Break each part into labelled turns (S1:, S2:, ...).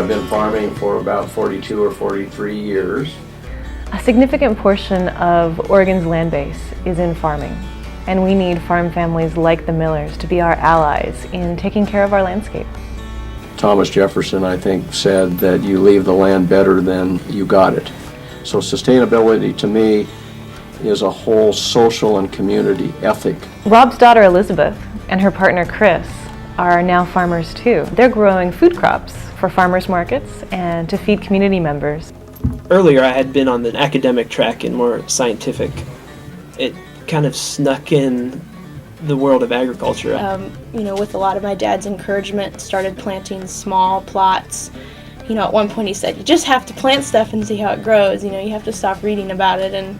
S1: have been farming for about 42 or 43 years.
S2: A significant portion of Oregon's land base is in farming, and we need farm families like the Millers to be our allies in taking care of our landscape.
S1: Thomas Jefferson, I think, said that you leave the land better than you got it. So sustainability to me is a whole social and community ethic.
S2: Rob's daughter Elizabeth and her partner Chris are now farmers too. They're growing food crops for farmers markets and to feed community members.
S3: Earlier I had been on the academic track and more scientific. It kind of snuck in the world of agriculture.
S4: With a lot of my dad's encouragement, started planting small plots. At one point he said, you just have to plant stuff and see how it grows. You have to stop reading about it. And,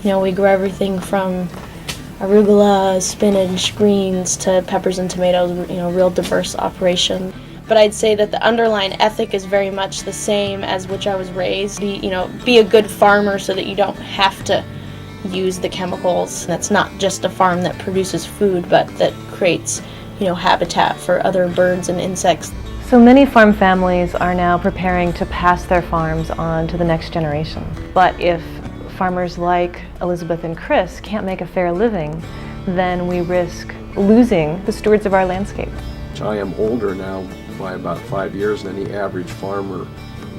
S4: we grow everything from arugula, spinach, greens to peppers and tomatoes, real diverse operation. But I'd say that the underlying ethic is very much the same as which I was raised. Be a good farmer so that you don't have to use the chemicals. That's not just a farm that produces food, but that creates, habitat for other birds and insects.
S2: So many farm families are now preparing to pass their farms on to the next generation. But if farmers like Elizabeth and Chris can't make a fair living, then we risk losing the stewards of our landscape.
S1: I am older now by about 5 years than the average farmer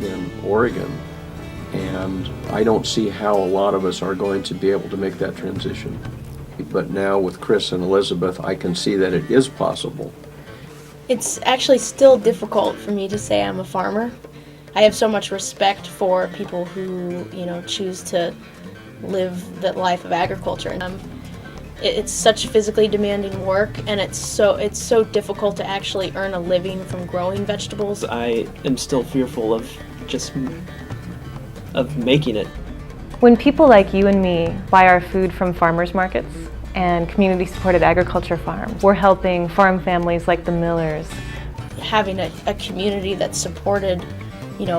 S1: in Oregon, and I don't see how a lot of us are going to be able to make that transition. But now with Chris and Elizabeth, I can see that it is possible.
S4: It's actually still difficult for me to say I'm a farmer. I have so much respect for people who, choose to live the life of agriculture. And it's such physically demanding work, and it's so difficult to actually earn a living from growing vegetables.
S3: I am still fearful of making it.
S2: When people like you and me buy our food from farmers markets and community-supported agriculture farms, we're helping farm families like the Millers.
S4: Having a community that's supported,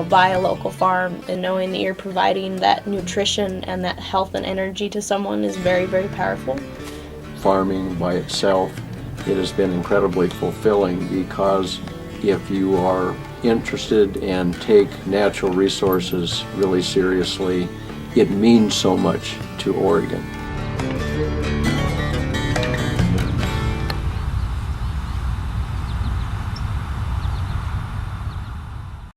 S4: by a local farm, and knowing that you're providing that nutrition and that health and energy to someone is very, very powerful.
S1: Farming by itself, it has been incredibly fulfilling, because if you are interested and take natural resources really seriously, it means so much to Oregon.